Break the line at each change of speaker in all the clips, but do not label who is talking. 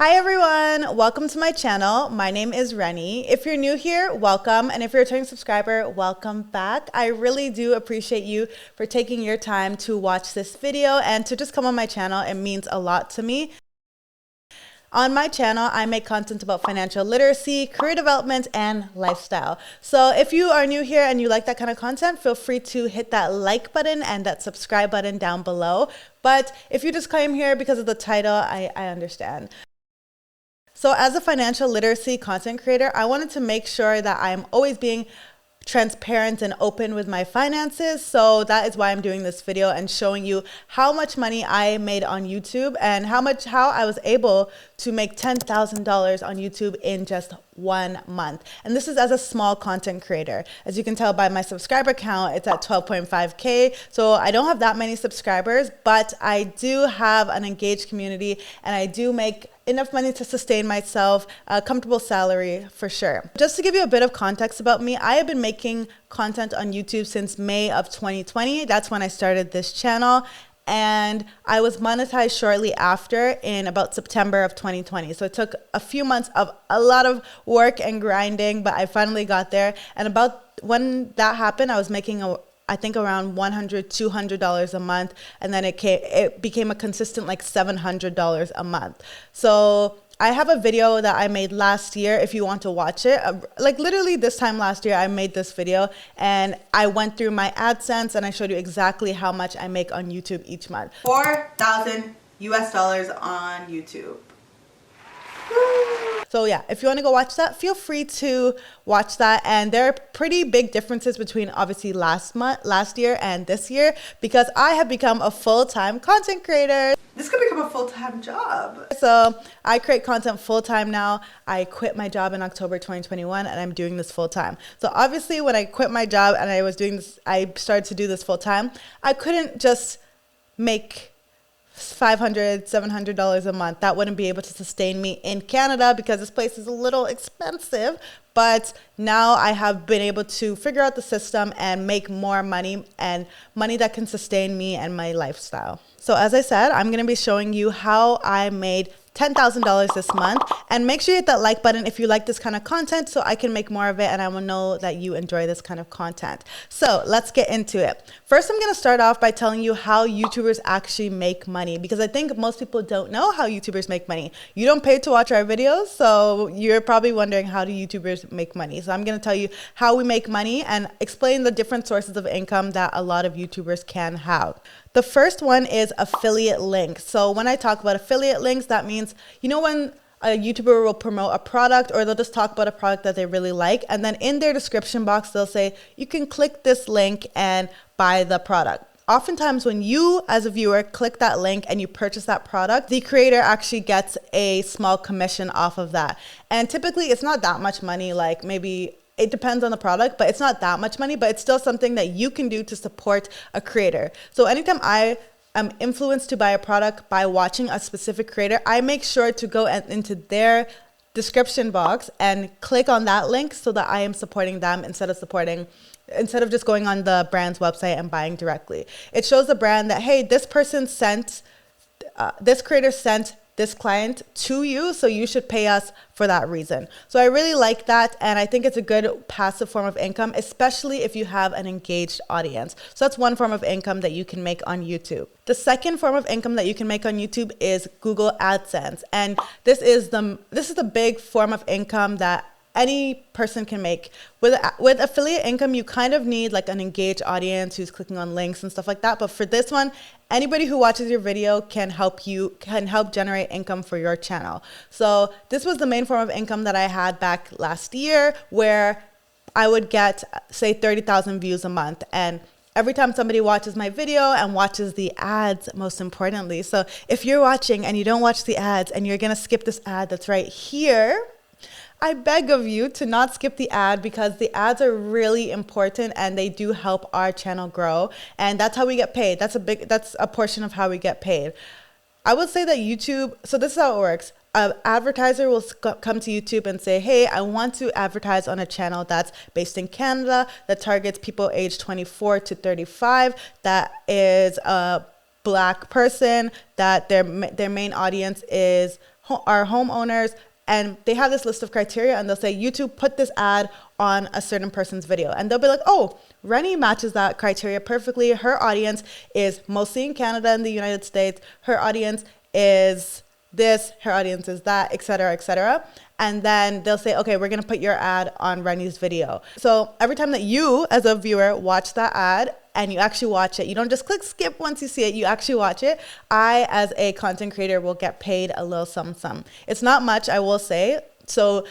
Hi everyone, welcome to my channel. My name is Reni. If you're new here, welcome. And if you're a returning subscriber, welcome back. I really do appreciate you for taking your time to watch this video and to just come on my channel. It means a lot to me. On my channel, I make content about financial literacy, career development, and lifestyle. So if you are new here and you like that kind of content, feel free to hit that like button and that subscribe button down below. But if you just came here because of the title, I understand. So as a financial literacy content creator, I wanted to make sure that I'm always being transparent and open with my finances. So that is why I'm doing this video and showing you how much money I made on YouTube and how I was able to make $10,000 on YouTube in just 1 month. And this is as a small content creator. As you can tell by my subscriber count, it's at 12.5K. So I don't have that many subscribers, but I do have an engaged community and I do make enough money to sustain myself, a comfortable salary for sure. Just to give you a bit of context about me, I have been making content on YouTube since May of 2020. That's when I started this channel. And I was monetized shortly after in about September of 2020. So it took a few months of a lot of work and grinding, but I finally got there. And about when that happened, I was making I think around $100, $200 a month. And then it became a consistent like $700 a month. So I have a video that I made last year if you want to watch it. Like literally this time last year, I made this video and I went through my AdSense and I showed you exactly how much I make on YouTube each month. $4,000 US on YouTube. So yeah, if you want to go watch that, feel free to watch that. And there are pretty big differences between obviously last year and this year because I have become a full-time content creator. This could become a full-time job. So I create content full-time now. I quit my job in October 2021 and I'm doing this full-time. So obviously when I quit my job and I started to do this full-time, I couldn't just make $500, $700 a month. That wouldn't be able to sustain me in Canada because this place is a little expensive. But now I have been able to figure out the system and make more money and money that can sustain me and my lifestyle. So as I said, I'm going to be showing you how I made $10,000 this month, and make sure you hit that like button if you like this kind of content so I can make more of it and I will know that you enjoy this kind of content. So let's get into it. First, I'm going to start off by telling you how YouTubers actually make money because I think most people don't know how YouTubers make money. You don't pay to watch our videos, so you're probably wondering how do YouTubers make money. So I'm going to tell you how we make money and explain the different sources of income that a lot of YouTubers can have. The first one is affiliate links. So when I talk about affiliate links, that means, you know, when a YouTuber will promote a product or they'll just talk about a product that they really like. And then in their description box, they'll say, you can click this link and buy the product. Oftentimes when you as a viewer click that link and you purchase that product, the creator actually gets a small commission off of that. And typically it's not that much money, like maybe it depends on the product, but it's not that much money, but it's still something that you can do to support a creator. So anytime I am influenced to buy a product by watching a specific creator, I make sure to go into their description box and click on that link so that I am supporting them instead of just going on the brand's website and buying directly. It shows the brand that, hey, this person this creator sent this client to you, so you should pay us for that reason. So I really like that, and I think it's a good passive form of income, especially if you have an engaged audience. So that's one form of income that you can make on YouTube. The second form of income that you can make on YouTube is Google AdSense, and this is the big form of income that any person can make. With affiliate income, you kind of need like an engaged audience who's clicking on links and stuff like that. But for this one, anybody who watches your video can help generate income for your channel. So this was the main form of income that I had back last year, where I would get, say, 30,000 views a month. And every time somebody watches my video and watches the ads, most importantly. So if you're watching and you don't watch the ads and you're going to skip this ad that's right here, I beg of you to not skip the ad because the ads are really important and they do help our channel grow. And that's how we get paid. That's a portion of how we get paid. I would say that YouTube, so this is how it works. An advertiser will come to YouTube and say, hey, I want to advertise on a channel that's based in Canada, that targets people aged 24 to 35, that is a Black person, that their main audience is are homeowners, and they have this list of criteria, and they'll say, YouTube, put this ad on a certain person's video. And they'll be like, oh, Reni matches that criteria perfectly. Her audience is mostly in Canada and the United States. Her audience is this, her audience is that, etc., etc. And then they'll say, okay, we're going to put your ad on Reni's video. So every time that you, as a viewer, watch that ad and you actually watch it, you don't just click skip once you see it, you actually watch it. I, as a content creator, will get paid a little some. It's not much, I will say. So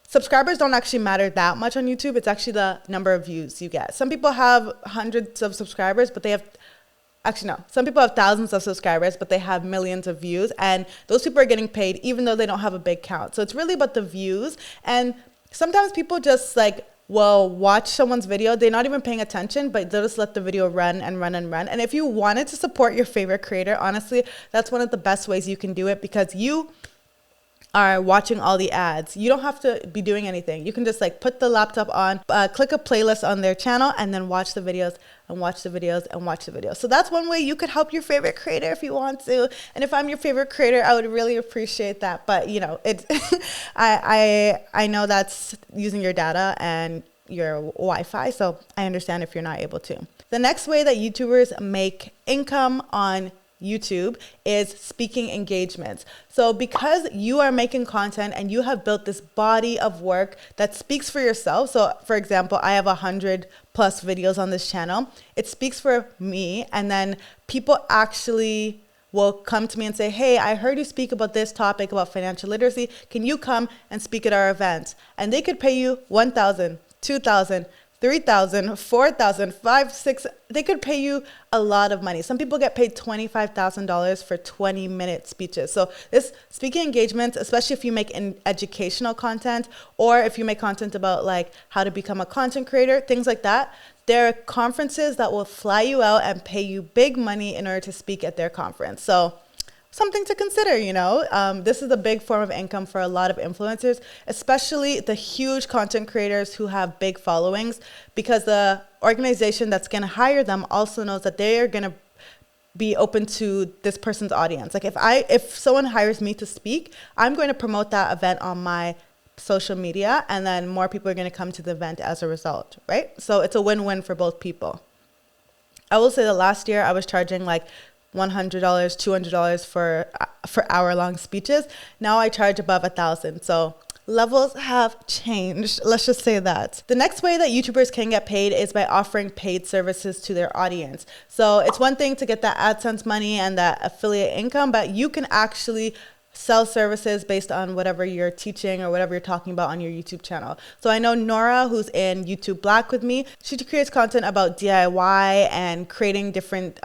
subscribers don't actually matter that much on YouTube. It's actually the number of views you get. Some people have hundreds of subscribers, but they have, actually no, some people have thousands of subscribers, but they have millions of views. And those people are getting paid even though they don't have a big count. So it's really about the views. And sometimes people just like will watch someone's video. They're not even paying attention, but they'll just let the video run and run and run. And if you wanted to support your favorite creator, honestly, that's one of the best ways you can do it, because you are watching all the ads. You don't have to be doing anything. You can just like put the laptop on, click a playlist on their channel, and then watch the videos and watch the videos and watch the videos. So that's one way you could help your favorite creator if you want to. And if I'm your favorite creator, I would really appreciate that. But you know, it I know that's using your data and your Wi-Fi, so I understand if you're not able to. The next way that YouTubers make income on YouTube is speaking engagements. So because you are making content and you have built this body of work that speaks for yourself. So for example, I have 100+ videos on this channel. It speaks for me, and then people actually will come to me and say, hey, I heard you speak about this topic about financial literacy. Can you come and speak at our event? And they could pay you $1,000, $2,000, $3,000, $4,000, $5,000, $6,000. They could pay you a lot of money. Some people get paid $25,000 for 20-minute speeches. So this speaking engagements, especially if you make educational content, or if you make content about like how to become a content creator, things like that, there are conferences that will fly you out and pay you big money in order to speak at their conference. So something to consider, you know. This is a big form of income for a lot of influencers, especially the huge content creators who have big followings, because the organization that's going to hire them also knows that they are going to be open to this person's audience. Like if someone hires me to speak, I'm going to promote that event on my social media, and then more people are going to come to the event as a result, right? So it's a win-win for both people. I will say that last year I was charging like $100, $200 for hour-long speeches. Now I charge above $1,000. So levels have changed. Let's just say that. The next way that YouTubers can get paid is by offering paid services to their audience. So it's one thing to get that AdSense money and that affiliate income, but you can actually sell services based on whatever you're teaching or whatever you're talking about on your YouTube channel. So I know Nora, who's in YouTube Black with me, she creates content about DIY and creating different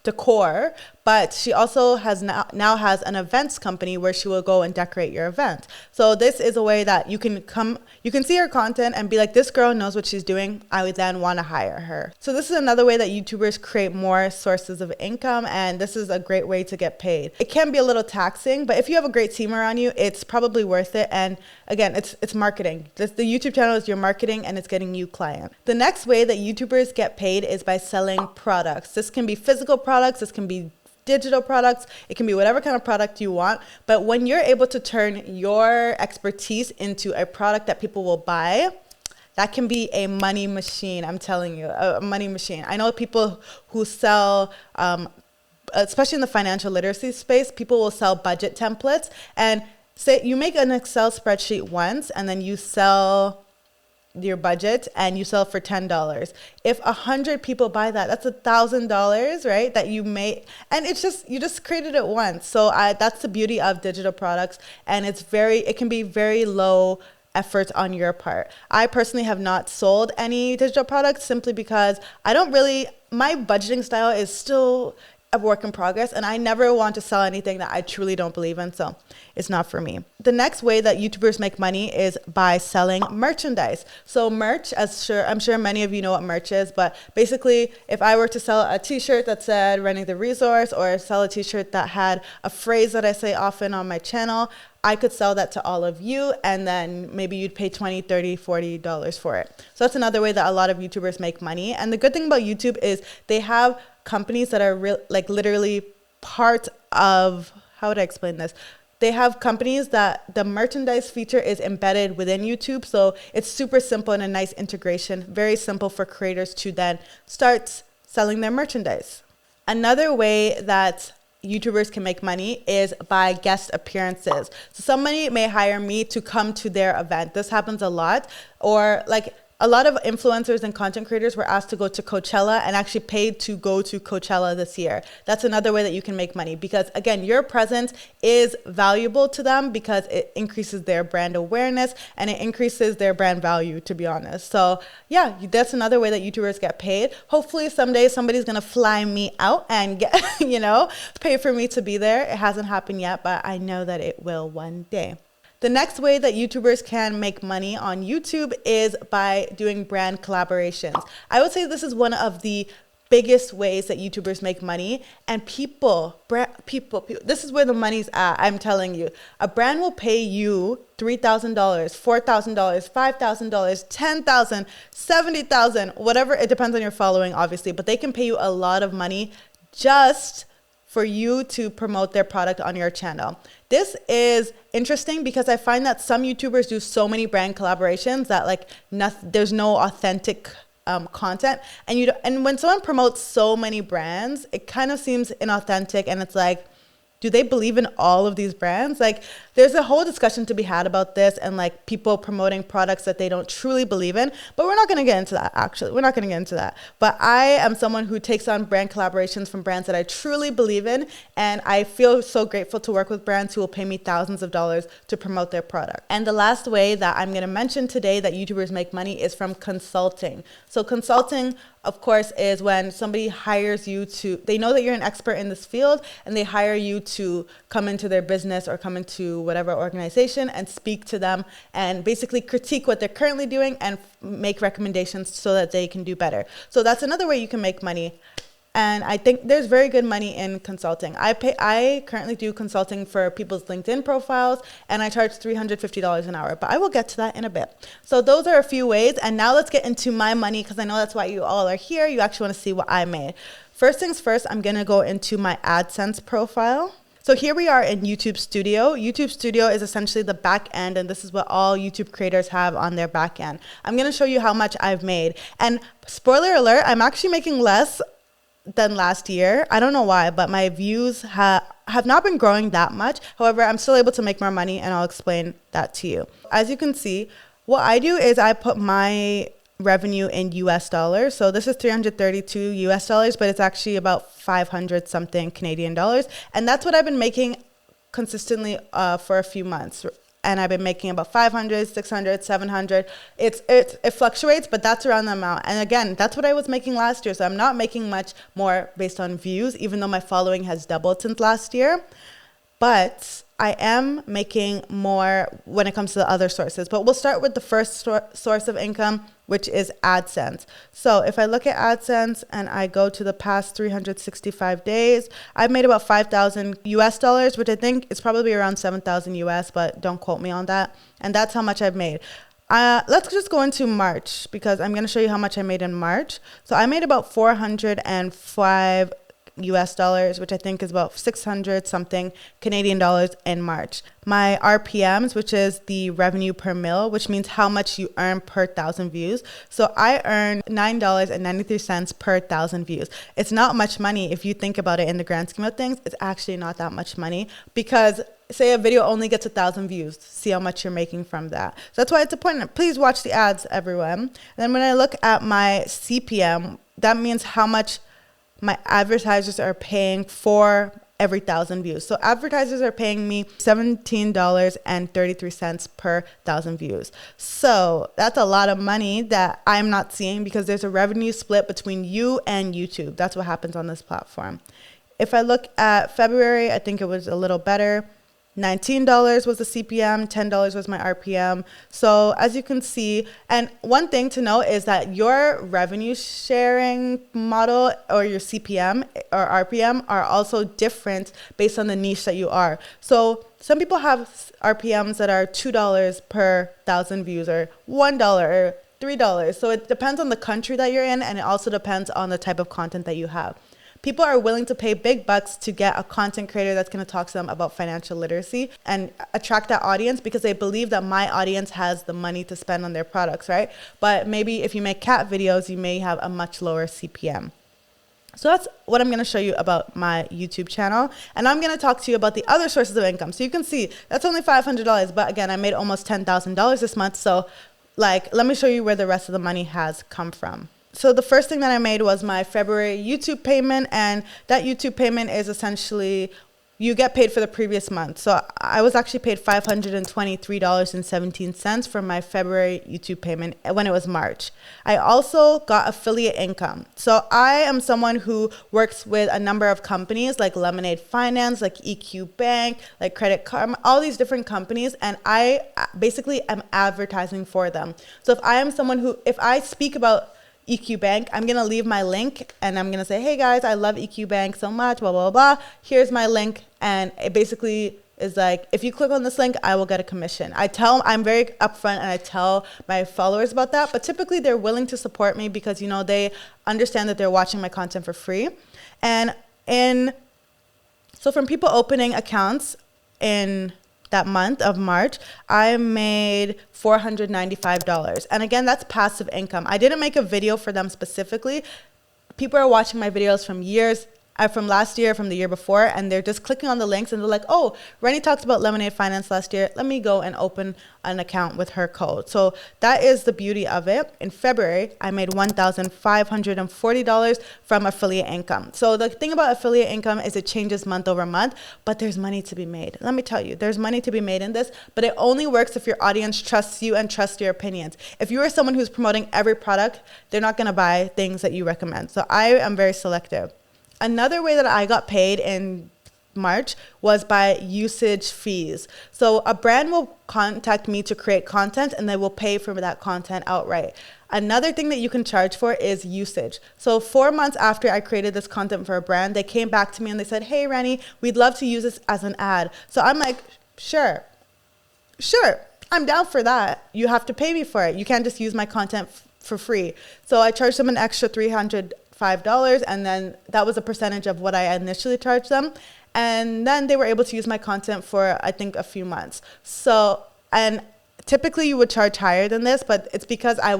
decor, but she also has now has an events company where she will go and decorate your event. So this is a way that you can see her content and be like, this girl knows what she's doing. I would then want to hire her. So this is another way that YouTubers create more sources of income, and this is a great way to get paid. It can be a little taxing, but if you have a great team around you, it's probably worth it. And again, it's marketing. The YouTube channel is your marketing, and it's getting you clients. The next way that YouTubers get paid is by selling products. This can be physical products, this can be digital products, it can be whatever kind of product you want. But when you're able to turn your expertise into a product that people will buy, that can be a money machine. I'm telling you, a money machine. I know people who sell, especially in the financial literacy space, people will sell budget templates, and say you make an Excel spreadsheet once and then you sell your budget and you sell for $10. If 100 people buy that, that's $1,000, right? That you made, and it's just, you just created it once. So that's the beauty of digital products, and it can be very low effort on your part. I personally have not sold any digital products simply because my budgeting style is still a work in progress, and I never want to sell anything that I truly don't believe in, so it's not for me. The next way that YouTubers make money is by selling merchandise. So merch, I'm sure many of you know what merch is, but basically if I were to sell a t-shirt that said Reni the Resource, or sell a t-shirt that had a phrase that I say often on my channel, I could sell that to all of you, and then maybe you'd pay $20, $30, $40 for it. So that's another way that a lot of YouTubers make money. And the good thing about YouTube is they have companies that are literally part of, how would I explain this? they have companies that the merchandise feature is embedded within YouTube. So it's super simple and a nice integration, very simple for creators to then start selling their merchandise. Another way that YouTubers can make money is by guest appearances. So somebody may hire me to come to their event. This happens a lot. Or like a lot of influencers and content creators were asked to go to Coachella and actually paid to go to Coachella this year. That's another way that you can make money because, again, your presence is valuable to them because it increases their brand awareness and it increases their brand value, to be honest. So yeah, that's another way that YouTubers get paid. Hopefully someday somebody's going to fly me out and get, pay for me to be there. It hasn't happened yet, but I know that it will one day. The next way that YouTubers can make money on YouTube is by doing brand collaborations. I would say this is one of the biggest ways that YouTubers make money. And people, this is where the money's at, I'm telling you. A brand will pay you $3,000, $4,000, $5,000, $10,000, $70,000, whatever. It depends on your following, obviously. But they can pay you a lot of money just for you to promote their product on your channel. This is interesting because I find that some YouTubers do so many brand collaborations that there's no authentic content. And when someone promotes so many brands, it kind of seems inauthentic and it's like, do they believe in all of these brands? Like, there's a whole discussion to be had about this and like people promoting products that they don't truly believe in. But we're not going to get into that, actually. We're not going to get into that. But I am someone who takes on brand collaborations from brands that I truly believe in. And I feel so grateful to work with brands who will pay me thousands of dollars to promote their product. And the last way that I'm going to mention today that YouTubers make money is from consulting. So consulting, of course, is when somebody hires you they know that you're an expert in this field and they hire you to come into their business or come into whatever organization and speak to them and basically critique what they're currently doing and make recommendations so that they can do better. So that's another way you can make money. And I think there's very good money in consulting. I currently do consulting for people's LinkedIn profiles and I charge $350 an hour, but I will get to that in a bit. So those are a few ways. And now let's get into my money because I know that's why you all are here. You actually want to see what I made. First things first, I'm going to go into my AdSense profile. So here we are in YouTube Studio. YouTube Studio is essentially the back end, and this is what all YouTube creators have on their back end. I'm going to show you how much I've made. And spoiler alert, I'm actually making less than last year. I don't know why, but my views have not been growing that much. However, I'm still able to make more money, and I'll explain that to you. As you can see, what I do is I put my revenue in US dollars. So this is 332 US dollars, but it's actually about 500 something Canadian dollars. And that's what I've been making consistently for a few months. And I've been making about 500, 600, 700. It fluctuates, but that's around the amount. And again, that's what I was making last year. So I'm not making much more based on views, even though my following has doubled since last year. But I am making more when it comes to the other sources. But we'll start with the first source of income, which is AdSense. So if I look at AdSense and I go to the past 365 days, I've made about 5,000 US dollars, which I think is probably around 7,000 US, but don't quote me on that. And that's how much I've made. Let's just go into March because I'm going to show you how much I made in March. So I made about 405 US dollars, which I think is about 600 something Canadian dollars in March. My RPMs, which is the revenue per mil, which means how much you earn per 1,000 views. So I earn $9.93 per 1,000 views. It's not much money if you think about it in the grand scheme of things. It's actually not that much money because say a video only gets 1,000 views. See how much you're making from that. So that's why it's important. Please watch the ads, everyone. And then when I look at my CPM, that means how much my advertisers are paying for every 1,000 views. So advertisers are paying me $17.33 per 1,000 views. So that's a lot of money that I'm not seeing because there's a revenue split between you and YouTube. That's what happens on this platform. If I look at February, I think it was a little better. $19 was the CPM, $10 was my RPM. So as you can see, and one thing to note is that your revenue sharing model or your CPM or RPM are also different based on the niche that you are. So some people have RPMs that are $2 per 1,000 views or $1 or $3. So it depends on the country that you're in, and it also depends on the type of content that you have. People are willing to pay big bucks to get a content creator that's going to talk to them about financial literacy and attract that audience because they believe that my audience has the money to spend on their products, right? But maybe if you make cat videos, you may have a much lower CPM. So that's what I'm going to show you about my YouTube channel. And I'm going to talk to you about the other sources of income. So you can see that's only $500. But again, I made almost $10,000 this month. So like, let me show you where the rest of the money has come from. So the first thing that I made was my February YouTube payment. And that YouTube payment is essentially you get paid for the previous month. So I was actually paid $523.17 for my February YouTube payment when it was March. I also got affiliate income. So I am someone who works with a number of companies like Lemonade Finance, like EQ Bank, like Credit Karma, all these different companies. And I basically am advertising for them. So if I am someone who, if I speak about EQ Bank, I'm going to leave my link and I'm going to say, hey guys, I love EQ Bank so much, blah, blah, blah. Here's my link. And it basically is like, if you click on this link, I will get a commission. I'm very upfront and I tell my followers about that. But typically they're willing to support me because, you know, they understand that they're watching my content for free. So from people opening accounts in that month of March, I made $495. And again, that's passive income. I didn't make a video for them specifically. People are watching my videos from last year, from the year before, and they're just clicking on the links and they're like, oh, Reni talked about Lemonade Finance last year. Let me go and open an account with her code. So that is the beauty of it. In February, I made $1,540 from affiliate income. So the thing about affiliate income is it changes month over month, but there's money to be made. Let me tell you, there's money to be made in this, but it only works if your audience trusts you and trusts your opinions. If you are someone who's promoting every product, they're not going to buy things that you recommend. So I am very selective. Another way that I got paid in March was by usage fees. So a brand will contact me to create content and they will pay for that content outright. Another thing that you can charge for is usage. So 4 months after I created this content for a brand, they came back to me and they said, hey, Reni, we'd love to use this as an ad. So I'm like, sure, I'm down for that. You have to pay me for it. You can't just use my content for free. So I charged them an extra $305, and then that was a percentage of what I initially charged them. And then they were able to use my content for, I think, a few months. So, and typically you would charge higher than this, but it's because I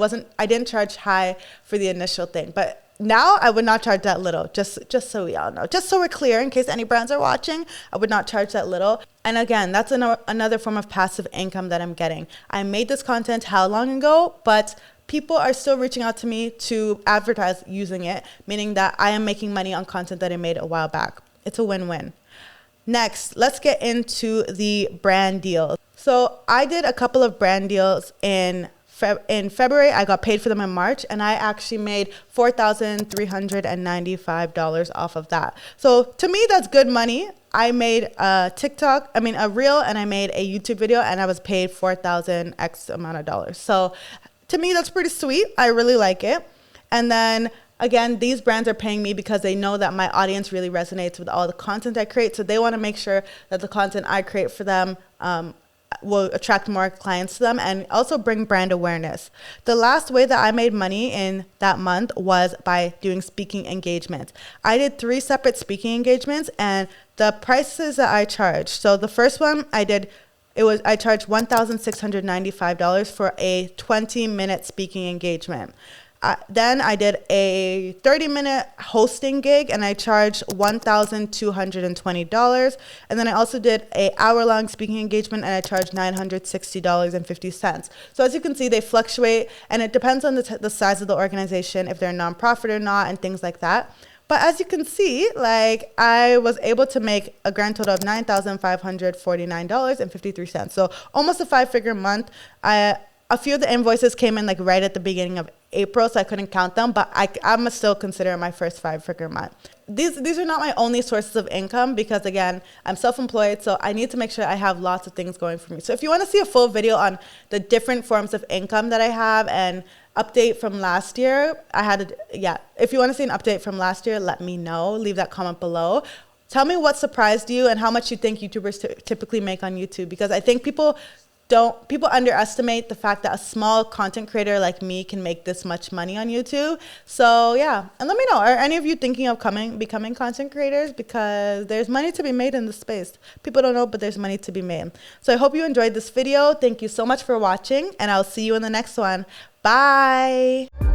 didn't charge high for the initial thing. But now I would not charge that little, just so we all know. Just so we're clear, in case any brands are watching, I would not charge that little. And again, that's another form of passive income that I'm getting. I made this content how long ago, but people are still reaching out to me to advertise using it, meaning that I am making money on content that I made a while back. It's a win-win. Next, let's get into the brand deals. So I did a couple of brand deals in February. I got paid for them in March, and I actually made $4,395 off of that. So to me, that's good money. I made a reel, and I made a YouTube video, and I was paid $4,000 X amount of dollars. So to me, that's pretty sweet. I really like it. And then again, these brands are paying me because they know that my audience really resonates with all the content I create. So they want to make sure that the content I create for them will attract more clients to them and also bring brand awareness. The last way that I made money in that month was by doing speaking engagements. I did 3 separate speaking engagements, and the prices that I charged. So the first one I charged $1,695 for a 20-minute speaking engagement. Then I did a 30-minute hosting gig, and I charged $1,220. And then I also did an hour-long speaking engagement, and I charged $960.50. So as you can see, they fluctuate, and it depends on the size of the organization, if they're a nonprofit or not, and things like that. But as you can see, like, I was able to make a grand total of $9,549.53. So almost a 5-figure month. A few of the invoices came in like right at the beginning of April, so I couldn't count them, but I'm still consider my first 5-figure month. These are not my only sources of income because, again, I'm self-employed, so I need to make sure I have lots of things going for me. So if you want to see a full video on the different forms of income that I have and update from last year, if you want to see an update from last year, let me know. Leave that comment below. Tell me what surprised you and how much you think YouTubers typically make on YouTube, because I think people people underestimate the fact that a small content creator like me can make this much money on YouTube. So yeah, and let me know, are any of you thinking of becoming content creators? Because there's money to be made in this space. People don't know, but there's money to be made. So I hope you enjoyed this video. Thank you so much for watching, and I'll see you in the next one. Bye.